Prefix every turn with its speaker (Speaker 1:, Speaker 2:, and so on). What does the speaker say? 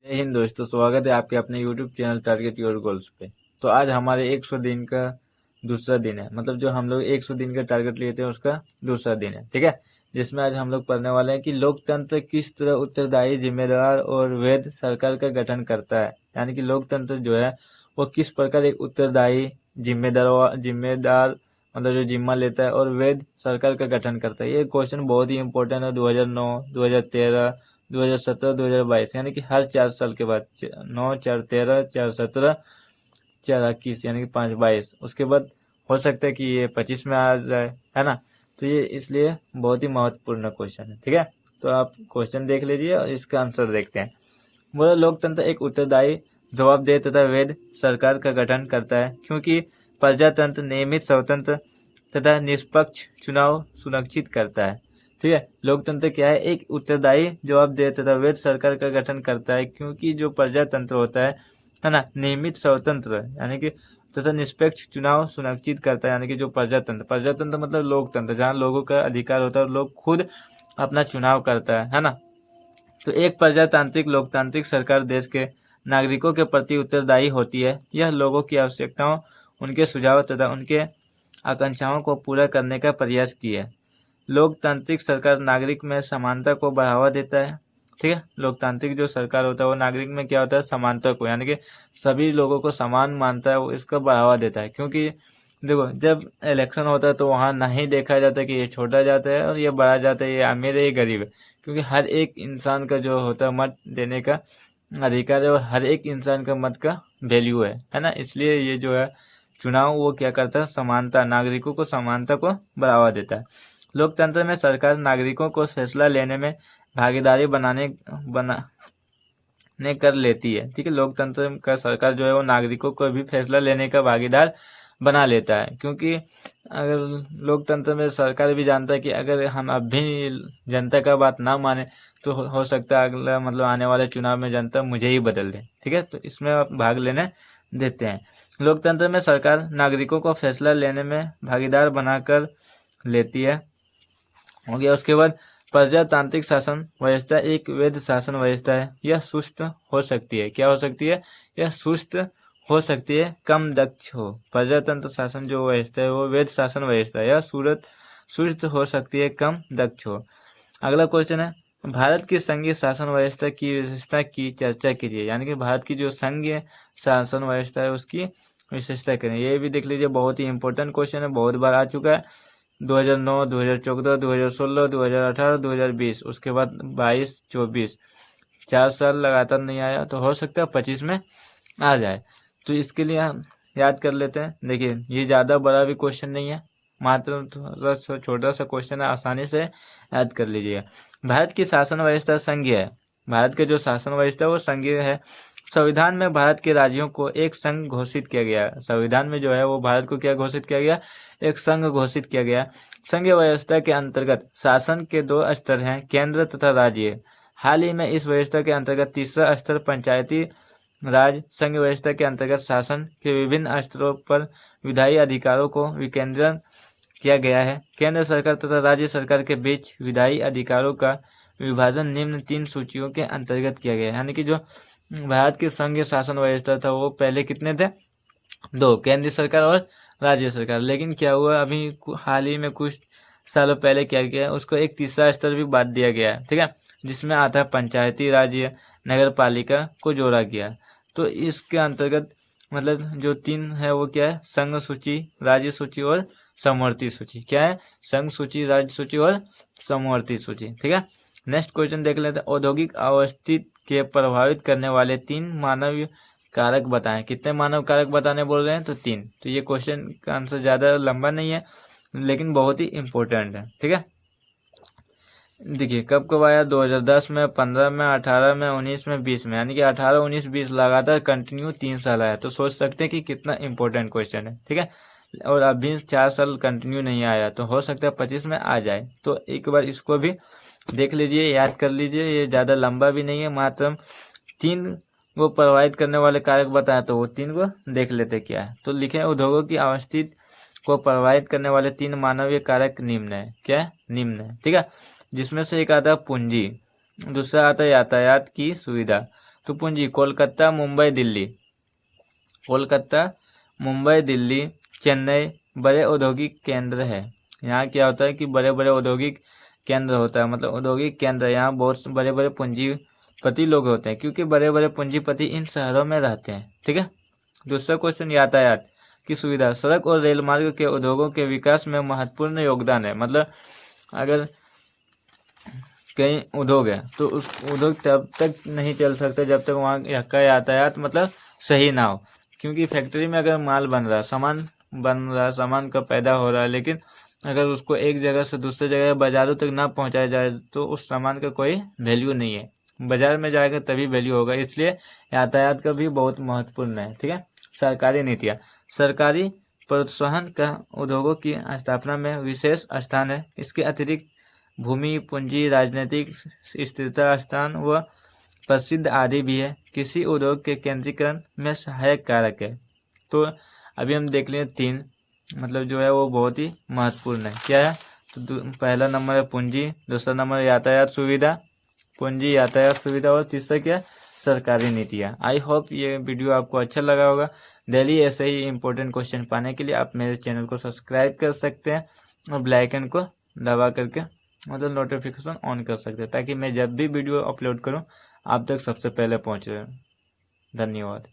Speaker 1: जय हिंद दोस्तों, स्वागत है आपके अपने YouTube channel target your goals पे। तो आज हमारे 100 दिन का दूसरा दिन है, मतलब जो हम लोग 100 दिन का टारगेट लिए थे उसका दूसरा दिन है, ठीक है। जिसमें आज हम लोग पढ़ने वाले हैं कि लोकतंत्र किस तरह उत्तरदायी, जिम्मेदार और वैध सरकार का गठन करता है। यानी कि लोकतंत्र जो है वो किस प्रकार एक उत्तरदायी, जिम्मेदार मतलब जो जिम्मा लेता है और वैध सरकार का गठन करता है। ये क्वेश्चन बहुत ही इंपॉर्टेंट है। 2009, 2013, 2017, 2022 यानी कि हर 4 साल के बाद 9, 4, 13, 4, 17, 4, 21 यानी कि 5, 22 उसके बाद हो सकता है कि ये 25 में आ जाए, है ना। तो ये इसलिए बहुत ही महत्वपूर्ण क्वेश्चन है, ठीक है। तो आप क्वेश्चन देख लीजिए और इसका आंसर देखते हैं। बोला लोकतंत्र एक उत्तरदायी, जवाबदेह तथा वैध सरकार का गठन करता है क्योंकि प्रजातंत्र नियमित, स्वतंत्र तथा निष्पक्ष चुनाव सुनिश्चित करता है। ठीक है, लोकतंत्र क्या है? एक उत्तरदायी, जवाबदेह तथा वैध सरकार का गठन करता है क्योंकि जो प्रजातंत्र होता है ना, नियमित, स्वतंत्र यानी कि तथा निष्पक्ष चुनाव सुनिश्चित करता है। यानी कि जो प्रजातंत्र मतलब लोकतंत्र, जहाँ लोगों का अधिकार होता है और लोग खुद अपना चुनाव करता है ना। तो एक प्रजातांत्रिक लोकतांत्रिक सरकार देश के नागरिकों के प्रति उत्तरदायी होती है। यह लोगों की आवश्यकताओं, उनके सुझाव तथा उनके आकांक्षाओं को पूरा करने का प्रयास की है। लोकतांत्रिक सरकार नागरिक में समानता को बढ़ावा देता है। ठीक है, लोकतांत्रिक जो सरकार होता है वो नागरिक में क्या होता है? समानता को, यानी कि सभी लोगों को समान मानता है, वो इसको बढ़ावा देता है। क्योंकि देखो, जब इलेक्शन होता है तो वहाँ नहीं देखा जाता कि ये छोटा जाता है और ये बड़ा जाता है, ये अमीर है, ये गरीब है। क्योंकि हर एक इंसान का जो होता है मत देने का अधिकार है और हर एक इंसान का मत का वैल्यू है ना। इसलिए ये जो है चुनाव वो क्या करता है? समानता, नागरिकों को समानता को बढ़ावा देता है। लोकतंत्र में सरकार नागरिकों को फैसला लेने में भागीदारी बनाने कर लेती है। ठीक है, लोकतंत्र का सरकार जो है वो नागरिकों को भी फैसला लेने का भागीदार बना लेता है। क्योंकि अगर लोकतंत्र में सरकार भी जानता है कि अगर हम अब भी जनता का बात ना माने तो हो सकता है अगला मतलब आने वाले चुनाव में जनता मुझे ही बदल दे। ठीक है, तो इसमें आप भाग लेने देते हैं। लोकतंत्र में सरकार नागरिकों को फैसला लेने में भागीदार बनाकर लेती है। हो गया। उसके बाद प्रजातांत्रिक शासन व्यवस्था एक वैध शासन व्यवस्था है। यह सुस्त हो सकती है। क्या हो सकती है? यह सुस्त हो सकती है, कम दक्ष हो। प्रजातंत्र शासन जो व्यवस्था है वो वैध शासन व्यवस्था है। यह सुस्त हो सकती है, कम दक्ष हो। अगला क्वेश्चन है, भारत की संघीय शासन व्यवस्था की विशेषता की चर्चा कीजिए। यानी कि भारत की जो संघीय शासन व्यवस्था है उसकी विशेषता करें। ये भी देख लीजिए, बहुत ही इंपॉर्टेंट क्वेश्चन है, बहुत बार आ चुका है। 2009, 2014, 2016, 2018, 2020 उसके बाद 22, 24 4 साल लगातार नहीं आया, तो हो सकता है 25 में आ जाए। तो इसके लिए हम याद कर लेते हैं। देखिए, ये ज़्यादा बड़ा भी क्वेश्चन नहीं है, मात्र थोड़ा सा छोटा सा क्वेश्चन है, आसानी से याद कर लीजिएगा। भारत की शासन व्यवस्था संघीय है। भारत का जो शासन व्यवस्था है वो संघीय है। संविधान में भारत के राज्यों को एक संघ घोषित किया गया। संविधान में जो है वो भारत को क्या घोषित किया गया? एक संघ घोषित किया गया। संघीय व्यवस्था के अंतर्गत शासन के 2 स्तर हैं, केंद्र तथा राज्य। हाल ही में इस व्यवस्था के अंतर्गत तीसरा स्तर पंचायती राज संघ व्यवस्था के अंतर्गत शासन के विभिन्न स्तरों पर विधायी अधिकारों को विकेंद्रीकरण किया गया है। केंद्र सरकार तथा राज्य सरकार के बीच विधायी अधिकारों का विभाजन निम्न 3 सूचियों के अंतर्गत किया गया है। यानी कि जो भारत की संघीय शासन व्यवस्था था वो पहले कितने थे? 2, केंद्र सरकार और राज्य सरकार। लेकिन क्या हुआ, अभी हाल ही में कुछ सालों पहले क्या किया, उसको एक तीसरा स्तर भी बांट दिया गया है। ठीक है, जिसमें आता है पंचायती राज, नगर पालिका को जोड़ा गया। तो इसके अंतर्गत मतलब जो 3 है वो क्या है? संघ सूची, राज्य सूची और समवर्ती सूची। क्या है? संघ सूची, राज्य सूची और समवर्ती सूची। ठीक है, नेक्स्ट क्वेश्चन देख लेते हैं। औद्योगिक अवस्थित के प्रभावित करने वाले 3 मानवीय कारक बताएं। कितने मानव कारक बताने बोल रहे हैं? तो 3। तो ये क्वेश्चन का आंसर ज़्यादा लंबा नहीं है लेकिन बहुत ही इम्पोर्टेंट है। ठीक है, देखिए कब कब आया? 2010 में, 15 में, 18 में, 19 में, 20 में। यानी कि 18, 19, 20 लगातार कंटिन्यू 3 साल आया। तो सोच सकते हैं कि कितना इंपॉर्टेंट क्वेश्चन है। ठीक है, और अभी 4 साल कंटिन्यू नहीं आया, तो हो सकता है 25 में आ जाए। तो एक बार इसको भी देख लीजिए, याद कर लीजिए। ये ज़्यादा लंबा भी नहीं है, मात्र 3 वो प्रभावित करने वाले कारक बताए, तो वो 3 को देख लेते क्या है। तो लिखे, उद्योगों की अवस्थिति को प्रभावित करने वाले 3 मानवीय कारक निम्न है। क्या है? निम्न है। ठीक है, जिसमें से एक आता है पूंजी, दूसरा आता है यातायात की सुविधा, तो पूंजी कोलकाता, मुंबई, दिल्ली। कोलकाता, मुंबई, दिल्ली, चेन्नई बड़े औद्योगिक केंद्र है। यहाँ क्या होता है कि बड़े बड़े औद्योगिक केंद्र होता है, मतलब औद्योगिक केंद्र, यहाँ बहुत बड़े बड़े पूंजीपति लोग होते हैं, क्योंकि बड़े बड़े पूंजीपति इन शहरों में रहते हैं। ठीक है। दूसरा क्वेश्चन, यातायात की सुविधा। सड़क और रेल मार्ग के उद्योगों के विकास में महत्वपूर्ण योगदान है। मतलब अगर कई उद्योग है तो उस उद्योग तब तक नहीं चल सकते जब तक वहाँ का यातायात मतलब सही ना हो, क्योंकि फैक्ट्री में अगर माल बन रहा है, सामान का पैदा हो रहा है, लेकिन अगर उसको एक जगह से दूसरे जगह बाजारों तक ना पहुंचाया जाए तो उस सामान का कोई वैल्यू नहीं है। बाजार में जाएगा तभी वैल्यू होगा, इसलिए यातायात का भी बहुत महत्वपूर्ण है। ठीक है। सरकारी नीतियाँ। सरकारी प्रोत्साहन का उद्योगों की स्थापना में विशेष स्थान है। इसके अतिरिक्त भूमि, पूंजी, राजनीतिक स्थिरता, स्थान व प्रसिद्ध आदि भी है। किसी उद्योग के केंद्रीकरण में सहायक कारक है। तो अभी हम देख लें 3, मतलब जो है वो बहुत ही महत्वपूर्ण है। क्या है? तो पहला नंबर है पूंजी, दूसरा नंबर यातायात सुविधा, पूंजी, यातायात सुविधा, और तीसरा क्या? सरकारी नीतियाँ। आई होप ये वीडियो आपको अच्छा लगा होगा। डेली ऐसे ही इंपॉर्टेंट क्वेश्चन पाने के लिए आप मेरे चैनल को सब्सक्राइब कर सकते हैं और बेल आइकन को दबा करके मतलब नोटिफिकेशन ऑन कर सकते हैं, ताकि मैं जब भी वीडियो अपलोड करूं आप तक सबसे पहले पहुंच रहे। धन्यवाद।